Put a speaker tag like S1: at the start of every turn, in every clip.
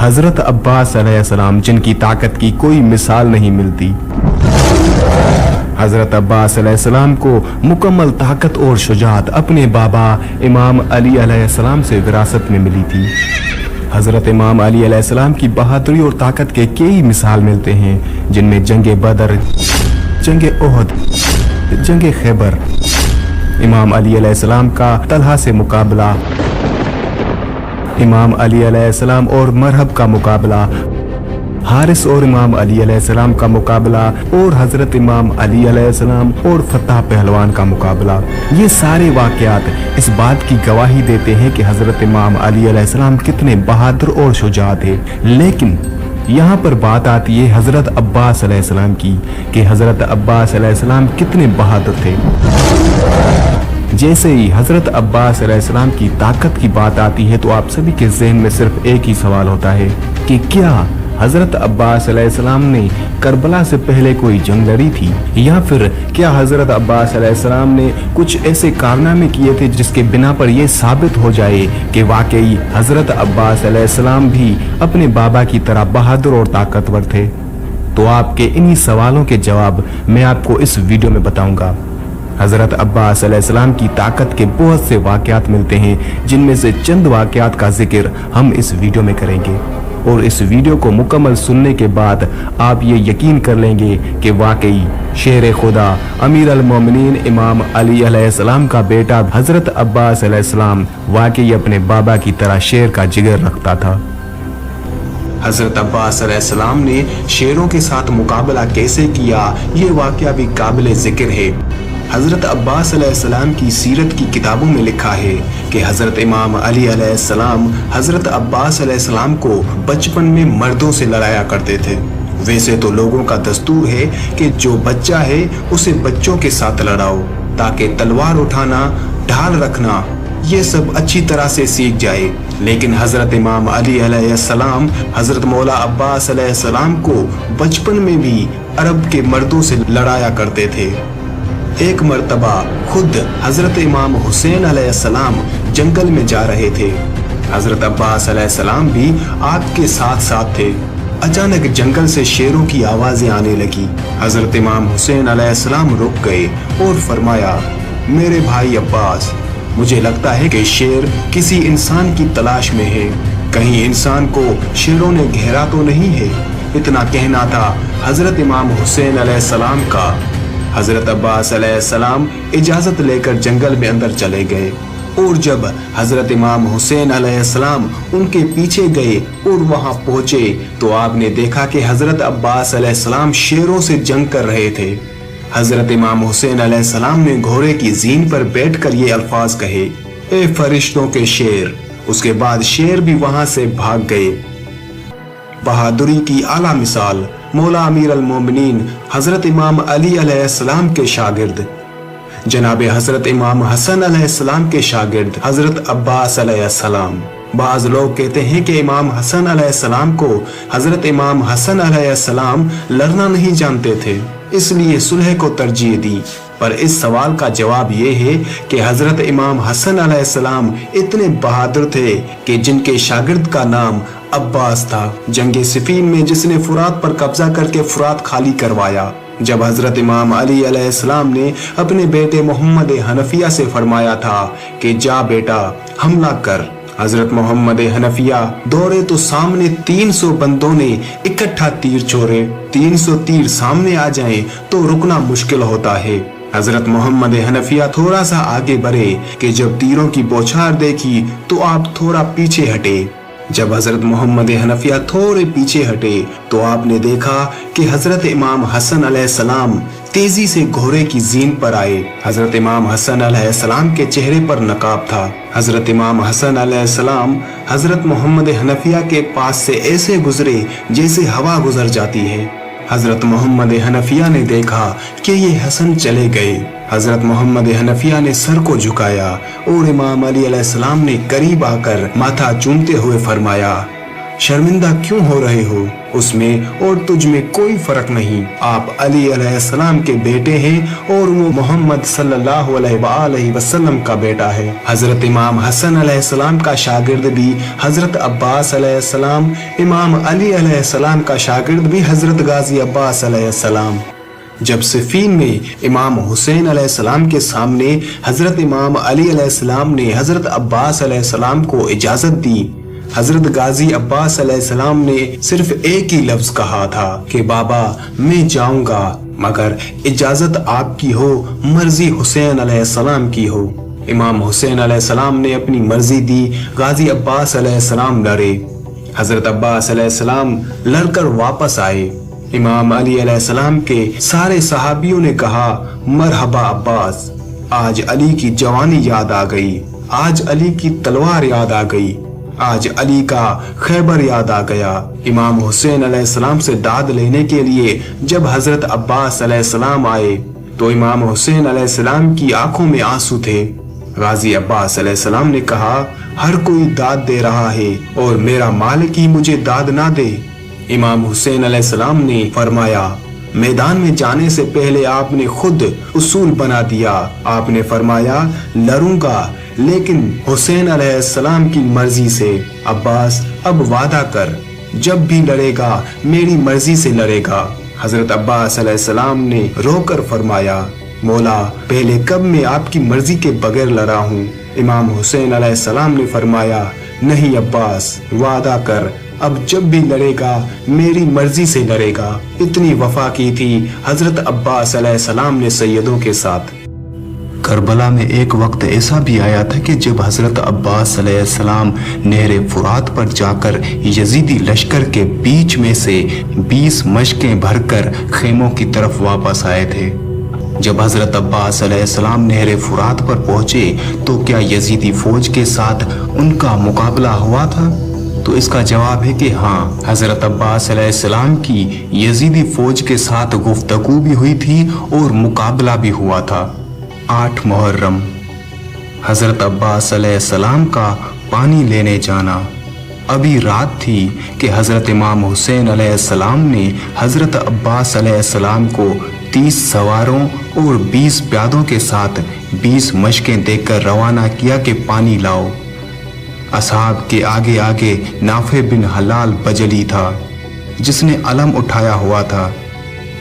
S1: हजरत अब्बास अलैहिस्सलाम, जिनकी ताकत की कोई मिसाल नहीं मिलती। हजरत अब्बास अलैहिस्सलाम को मुकम्मल ताकत और शुजाअत अपने बाबा इमाम अली अलैहिस्सलाम से विरासत में मिली थी। हजरत इमाम अली अलैहिस्सलाम की बहादुरी और ताकत के कई मिसाल मिलते हैं, जिनमें जंगे बदर, जंगे ओहद, जंगे खैबर, इमाम अली अलैहिस्सलाम का तलहा से मुकाबला, इमाम अली अलैहिस्सलाम और मरहब का मुकाबला, हारिस और इमाम अली अलैहिस्सलाम का मुकाबला, और हजरत इमाम अली अलैहिस्सलाम और फतह पहलवान का मुकाबला। ये सारे वाकयात इस बात की गवाही देते हैं कि हजरत इमाम अली अलैहिस्सलाम कितने बहादुर और शुजा थे। लेकिन यहाँ पर बात आती है हजरत अब्बास अलैहिस्सलाम की, कि हजरत अब्बास अलैहिस्सलाम कितने बहादुर थे। जैसे ही हजरत अब्बास अलैहिस्सलाम की ताकत की बात आती है तो आप सभी के ज़हन में सिर्फ एक ही सवाल होता है कि क्या हजरत अब्बास अलैहिस्सलाम ने करबला से पहले कोई जंग लड़ी थी, या फिर क्या हजरत अब्बास अलैहिस्सलाम ने कुछ ऐसे कारनामे किए थे जिसके बिना पर यह साबित हो जाए कि वाकई हजरत अब्बास अलैहिस्सलाम भी अपने बाबा की तरह बहादुर और ताकतवर थे। तो आपके इन्हीं सवालों के जवाब मैं आपको इस वीडियो में बताऊंगा। हजरत अब्बास अलैहिस्सलाम की ताकत के बहुत से वाकयात मिलते हैं, जिनमें से चंद वाकयात का जिक्र हम इस वीडियो में करेंगे, और इस वीडियो को मुकम्मल सुनने के बाद आप ये यकीन कर लेंगे कि वाकई शेर खुदा अमीर अल मोमिनीन इमाम अली अलैहिस्सलाम का बेटा हजरत अब्बास अलैहिस्सलाम वाकई अपने बाबा की तरह शेर का जिगर रखता था। हजरत अब्बास अलैहिस्सलाम ने शेरों के साथ मुकाबला कैसे किया, ये वाकया भी काबिल जिक्र है। हजरत अब्बास अलैहिस्सलाम की सीरत की किताबों में लिखा है कि हजरत इमाम अली अलैहिस्सलाम हजरत अब्बास अलैहिस्सलाम को बचपन में मर्दों से लड़ाया करते थे। वैसे तो लोगों का दस्तूर है कि जो बच्चा है उसे बच्चों के साथ लड़ाओ, ताकि तलवार उठाना, ढाल रखना, ये सब अच्छी तरह से सीख जाए। लेकिन हजरत इमाम अली अलैहिस्सलाम हजरत मौला अब्बास अलैहिस्सलाम को बचपन में भी अरब के मर्दों से लड़ाया करते थे। एक मर्तबा खुद हजरत इमाम हुसैन अलैहिस्सलाम जंगल में जा रहे थे। हजरत अब्बास अलैहिस्सलाम भी आपके साथ साथ थे। अचानक जंगल से शेरों की आवाजें आने लगी। हजरत इमाम हुसैन अलैहिस्सलाम रुक गए और फरमाया, मेरे भाई अब्बास, मुझे लगता है कि शेर किसी इंसान की तलाश में है। कहीं इंसान को शेरों ने घेरा तो नहीं है। इतना कहना था हजरत इमाम हुसैन अलैहिस्सलाम का। हजरत अब्बास अलैहिस्सलाम इजाजत लेकर जंगल में अंदर चले गए, और जब हजरत इमाम हुसैन अलैहिस्सलाम उनके पीछे गए और वहां पहुंचे तो आपने देखा कि हजरत अब्बास अलैहिस्सलाम शेरों से जंग कर रहे थे। हजरत इमाम हुसैन अलैहिस्सलाम ने घोड़े की जीन पर बैठकर ये अल्फाज कहे, ए फरिश्तों के शेर। उसके बाद शेर भी वहां से भाग गए। बहादुरी की आला मिसाल मौला अमीर अल मोमिनीन हजरत इमाम अली अलैहिस्सलाम के शागिर्द जनाब हजरत इमाम हसन अलैहिस्सलाम के शागिर्द हजरत अब्बास अलैहिस्सलाम। बाज लोग कहते हैं कि इमाम हसन अलैहिस्सलाम को हजरत इमाम हसन अलैहिस्सलाम लड़ना नहीं जानते थे, इसलिए सुलह को तरजीह दी। पर इस सवाल का जवाब ये है कि हजरत इमाम हसन अलैहिस्सलाम इतने बहादुर थे कि जिनके शागिर्द का नाम अब्बास था। जंगे सिफीन में जिसने फुरात पर कब्जा करके फुरात खाली करवाया। जब हजरत इमाम अली अलैहिस्सलाम ने अपने बेटे मोहम्मद हनफिया से फरमाया था कि जा बेटा हमला कर, हजरत मोहम्मद हनफिया दौड़े तो सामने 300 बंदों ने इकट्ठा तीर छोड़े। 300 तीर सामने आ जाएं तो रुकना मुश्किल होता है। हजरत मोहम्मद हनफिया थोड़ा सा आगे बढ़े कि जब तीरों की बौछार देखी तो आप थोड़ा पीछे हटे। जब हजरत मोहम्मद हनफिया थोड़े पीछे हटे तो आपने देखा कि हजरत इमाम हसन अलैहिस्सलाम तेजी से घोड़े की जीन पर आए। हजरत इमाम हसन अलैहिस्सलाम के चेहरे पर नकाब था। हजरत इमाम हसन अलैहिस्सलाम हजरत मोहम्मद हनफिया के पास से ऐसे गुजरे जैसे हवा गुजर जाती है। हजरत मोहम्मद हनफिया ने देखा कि ये हसन चले गए। हजरत मोहम्मद हनफिया ने सर को झुकाया और इमाम अली अलैहिस्सलाम ने करीब आकर माथा चूमते हुए फरमाया, शर्मिंदा क्यों हो रहे हो? उसमें और तुझ में कोई फर्क नहीं। आप अली अलैहिस्सलाम के बेटे हैं और वो मोहम्मद सल्लल्लाहु अलैहि वसल्लम का बेटा है। हजरत इमाम हसन अलैहिस्सलाम का शागिर्द भी हजरत अब्बास अलैहिस्सलाम, इमाम अली अलैहिस्सलाम का शागिर्द भी हजरत गाजी अब्बास अलैहिस्सलाम। जब सिफीन में इमाम हुसैन अलैहिस्सलाम के सामने हजरत इमाम अली अलैहिस्सलाम ने हजरत अब्बास अलैहिस्सलाम को इजाजत दी, हजरत गाजी अब्बास अलैहिस्सलाम ने सिर्फ एक ही लफ्ज कहा था कि बाबा मैं जाऊंगा, मगर इजाजत आपकी हो, मर्जी हुसैन अलैहिस्सलाम की हो। इमाम हुसैन अलैहिस्सलाम ने अपनी मर्जी दी, गाजी अब्बास अलैहिस्सलाम लड़े। हजरत अब्बास अलैहिस्सलाम लड़कर वापस आए। इमाम अली अलैहिस्सलाम के सारे सहाबियों ने कहा, मरहबा अब्बास, आज अली की जवानी याद आ गई, आज अली की तलवार याद आ गई, आज अली का खैबर याद आ गया। इमाम हुसैन अलैहिस्सलाम से दाद लेने के लिए जब हजरत अब्बास अलैहिस्सलाम आए तो इमाम हुसैन अलैहिस्सलाम की आंखों में आंसू थे। गाजी अब्बास अलैहिस्सलाम ने कहा, हर कोई दाद दे रहा है और मेरा मालिक ही मुझे दाद ना दे। इमाम हुसैन अलैहिस्सलाम ने फरमाया, मैदान में जाने से पहले आपने खुद उसूल बना दिया। आपने फरमाया, लड़ूंगा लेकिन हुसैन अलैहिस्सलाम की मर्जी से। अब्बास अब वादा कर, जब भी लड़ेगा मेरी मर्जी से लड़ेगा। हजरत अब्बास अलैहिस्सलाम ने रोकर फरमाया, मौला पहले कब मैं आपकी मर्जी के बगैर लड़ा हूँ। इमाम हुसैन अलैहिस्सलाम ने फरमाया, नहीं अब्बास, वादा कर, अब जब भी लड़ेगा मेरी मर्जी से लड़ेगा। इतनी वफा की थी हजरत अब्बास अलैहिस्सलाम ने सैयदों के साथ। करबला में एक वक्त ऐसा भी आया था कि जब हजरत अब्बास अलैहिस्सलाम नहर फुरात पर जाकर यजीदी लश्कर के बीच में से 20 मशकें भरकर खेमों की तरफ वापस आए थे। जब हजरत अब्बास अलैहिस्सलाम नहर फुरात पर पहुंचे तो क्या यजीदी फौज के साथ उनका मुकाबला हुआ था? तो इसका जवाब है कि हाँ, हजरत अब्बास अलैहिस्सलाम की यजीदी फौज के साथ गुफ्तगू भी हुई थी और मुकाबला भी हुआ था। 8 मुहर्रम, हजरत अब्बास अलैहिस्सलाम का पानी लेने जाना। अभी रात थी कि हजरत इमाम हुसैन अलैहिस्सलाम ने हजरत अब्बास अलैहिस्सलाम को 30 सवारों और 20 प्यादों के साथ 20 मशकें देकर रवाना किया कि पानी लाओ। असहाब के आगे आगे नाफे बिन हलाल बजली था, जिसने अलम उठाया हुआ था।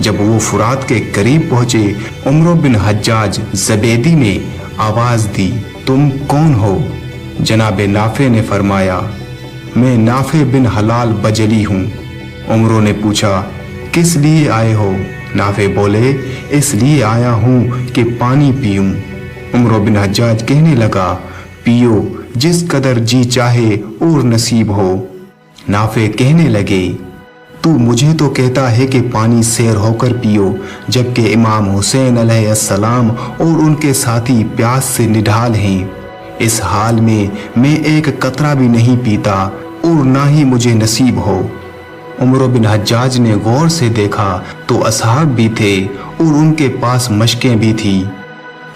S1: जब वो फुरात के करीब पहुंचे, उमर बिन हज्जाज ज़बेदी ने आवाज दी, तुम कौन हो? जनाब नाफे ने फरमाया, मैं नाफे बिन हलाल बजली हूँ। उमर ने पूछा, किस लिए आए हो? नाफे बोले, इसलिए आया हूँ कि पानी पीऊं। उमर बिन हज्जाज कहने लगा, पियो जिस कदर जी चाहे और नसीब हो। नाफे कहने लगे, तू मुझे तो कहता है कि पानी सैर होकर पियो, जबकि इमाम हुसैन अलैहिस्सलाम और उनके साथी प्यास से निढाल हैं। इस हाल में मैं एक कतरा भी नहीं पीता और ना ही मुझे नसीब हो। उमर बिन हज्जाज ने गौर से देखा तो असहाब भी थे और उनके पास मशकें भी थी।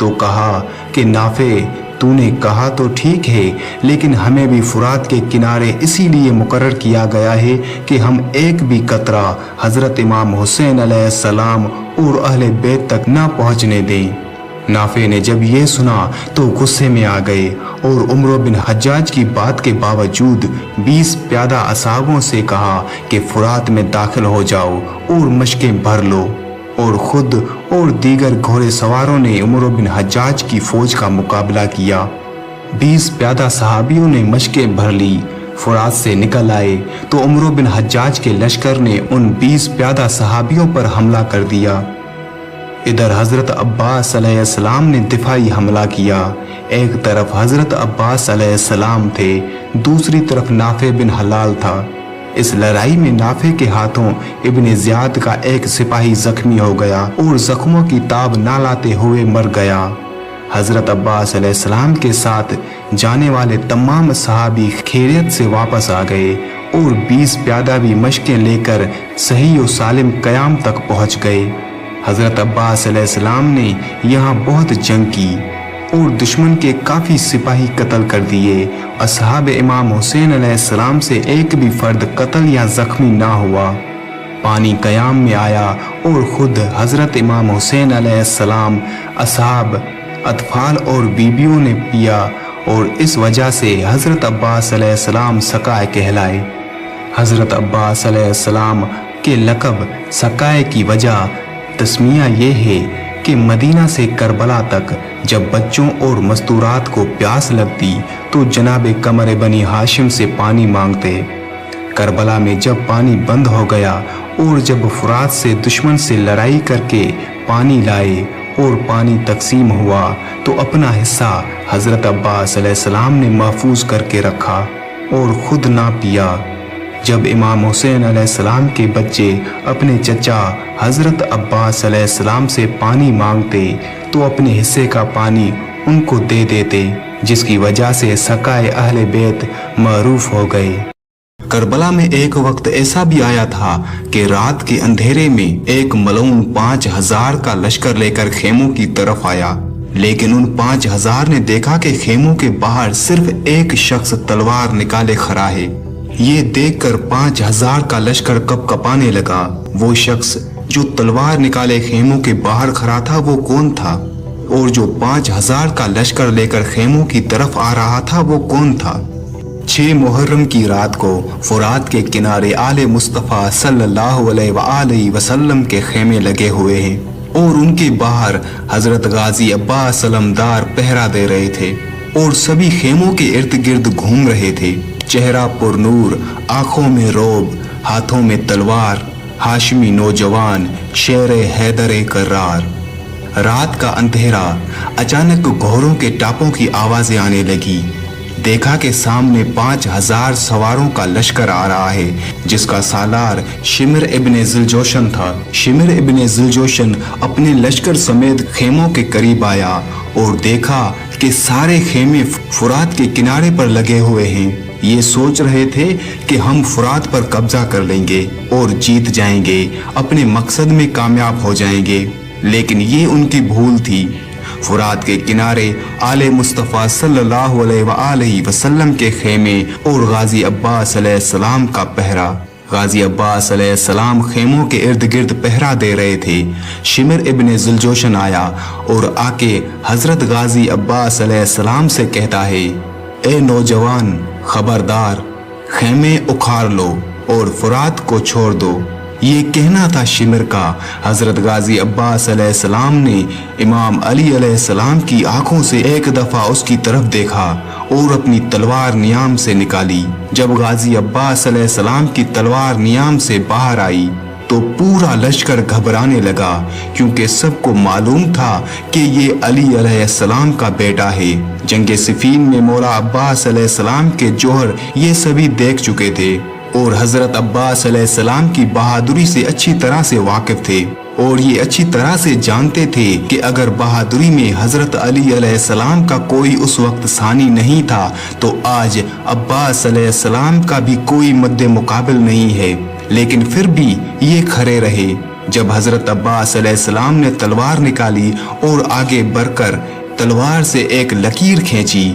S1: तो कहा कि नाफे, तूने कहा तो ठीक है, लेकिन हमें भी फुरात के किनारे इसीलिए मुकर्रर किया गया है कि हम एक भी कतरा हजरत इमाम हुसैन अलैहिस्सलाम और अहले बैत तक ना पहुंचने दें। नाफे ने जब ये सुना तो गुस्से में आ गए और उमर बिन हज्जाज की बात के बावजूद 20 प्यादा असहाबों से कहा कि फुरात में दाखिल हो जाओ और मशकें भर लो। और खुद और दीगर घोड़े सवारों ने उमर बिन हज्जाज की फौज का मुकाबला किया। 20 प्यादा सहाबियों ने मशकें भर ली। फुरात से निकल आए तो उमर बिन हज्जाज के लश्कर ने उन 20 प्यादा सहाबियों पर हमला कर दिया। इधर हजरत अब्बास अलैहिस्सलाम ने दिफाई हमला किया। एक तरफ हजरत अब्बास अलैहिस्सलाम थे, दूसरी तरफ नाफे बिन हलाल था। इस लड़ाई में नाफे के हाथों इब्ने ज़ियाद का एक सिपाही जख्मी हो गया और जख्मों की ताब ना लाते हुए मर गया। हजरत अब्बास अलैहिस्सलाम के साथ जाने वाले तमाम सहाबी खैरियत से वापस आ गए और 20 प्यादा भी मशकें लेकर सही और सालिम क़याम तक पहुंच गए। हजरत अब्बास अलैहिस्सलाम ने यहाँ बहुत जंग की। और दुश्मन के काफी सिपाही कत्ल कर दिए। असहाब इमाम हुसैन अलैहिस्सलाम से एक भी फर्द कत्ल या जख्मी ना हुआ। पानी कयाम में आया और खुद हजरत इमाम हुसैन अलैहिस्सलाम, असहाब, अतफाल और बीबियों ने पिया और इस वजह से हजरत अब्बास अलैहिस्सलाम सकाए कहलाए। हजरत अब्बास अलैहिस्सलाम के लक़ब सकाए की वजह तस्मिया ये है कि मदीना से करबला तक जब बच्चों और मस्तूरात को प्यास लगती तो जनाब कमर बनी हाशिम से पानी मांगते। करबला में जब पानी बंद हो गया और जब फुरात से दुश्मन से लड़ाई करके पानी लाए और पानी तकसीम हुआ तो अपना हिस्सा हजरत अब्बास अलैहिस्सलाम ने महफूज करके रखा और खुद ना पिया। जब इमाम हुसैन अलैहिस्सलाम के बच्चे अपने चचा हजरत अब्बास अलैहिस्सलाम से पानी मांगते तो अपने हिस्से का पानी उनको दे देते, जिसकी वजह से सकाए अहले बैत मरूफ हो गए। करबला में एक वक्त ऐसा भी आया था कि रात के अंधेरे में एक मलऊन 5000 का लश्कर लेकर खेमों की तरफ आया, लेकिन उन 5000 ने देखा कि खेमों के बाहर सिर्फ एक शख्स तलवार निकाले खड़ा है। ये देखकर 5000 का लश्कर कपकपाने लगा। वो शख्स जो तलवार निकाले खेमों के बाहर खड़ा था वो कौन था, और जो 5000 का लश्कर लेकर खेमों की तरफ आ रहा था वो कौन था। 6 मुहर्रम की रात को फुरात के किनारे आले मुस्तफ़ा सल्लल्लाहु अलैहि वसल्लम के खेमे लगे हुए हैं और उनके बाहर हजरत गाजी अब्बास सलमदार पहरा दे रहे थे और सभी खेमों के इर्द गिर्द घूम रहे थे। चेहरा पुरनूर, आंखों में रोब, हाथों में तलवार, हाशमी नौजवान, शेर हैदर कर्रार। रात का अंधेरा, अचानक घोड़ों के टापों की आवाजें आने लगी। देखा कि सामने 5000 सवारों का लश्कर आ रहा है, जिसका सालार शिमर इब्ने ज़ुलजोशन था। शिमर इब्ने ज़ुलजोशन अपने लश्कर समेत खेमों के करीब आया और देखा कि सारे खेमे फुरात के किनारे पर लगे हुए हैं। ये सोच रहे थे कि हम फुरात पर कब्जा कर लेंगे और जीत जाएंगे, अपने मकसद में कामयाब हो जाएंगे, लेकिन ये उनकी भूल थी। फुरात के किनारे आले मुस्तफ़ा सल्लल्लाहु अलैहि वसल्लम के खेमे और गाजी अब्बास अलैहिस्सलाम का पहरा। गाजी अब्बास अलैहिस्सलाम खेमों के इर्द गिर्द पहरा दे रहे थे। शिमर इब्ने ज़ुलजोशन आया और आके हजरत गाजी अब्बास अलैहिस्सलाम से कहता है, ए नौजवान, खबरदार, खेमे उखाड़ लो और फुरात को छोड़ दो। ये कहना था शिमर का। हजरत गाजी अब्बास अलैहिस्सलाम ने इमाम अली अलैहिस्सलाम की आंखों से एक दफा उसकी तरफ देखा और अपनी तलवार नियाम से निकाली। जब गाजी अब्बास अलैहिस्सलाम की तलवार नियाम से बाहर आई तो पूरा लश्कर घबराने लगा, क्योंकि सबको मालूम था कि ये अली अलैहिस्सलाम का बेटा है। जंगे सिफीन में मौला अब्बास अलैहिस्सलाम के जोहर ये सभी देख चुके थे और हजरत अब्बास अलैहिस्सलाम की बहादुरी से अच्छी तरह से वाकिफ थे और ये अच्छी तरह से जानते थे कि अगर बहादुरी में हजरत अली अलैहिस्सलाम का कोई उस वक्त सानी नहीं था तो आज अब्बास अलैहिस्सलाम का भी कोई मद्दे मुकाबिल नहीं है। लेकिन फिर भी ये खड़े रहे। जब हजरत अब्बास अलैहिस्सलाम ने तलवार निकाली और आगे बढ़कर तलवार से एक लकीर खींची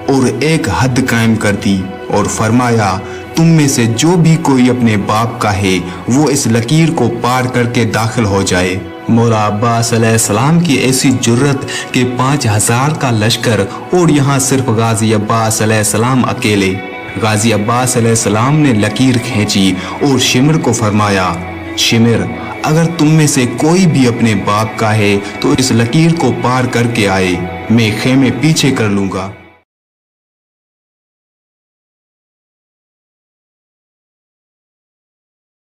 S1: और एक हद कायम कर दी और फरमाया, तुम में से जो भी कोई अपने बाप का है वो इस लकीर को पार करके दाखिल हो जाए। मौला अब्बास अलैहिस्सलाम की ऐसी जुर्रत कि 5000 का लश्कर और यहाँ सिर्फ गाजी अब्बास अलैहिस्सलाम अकेले। गाजी अब्बास अलैहिस्सलाम ने लकीर खींची और शिमर को फरमाया, शिमर, अगर तुम में से कोई भी अपने बाप का है तो इस लकीर को पार करके आए, मैं खेमे पीछे कर लूंगा।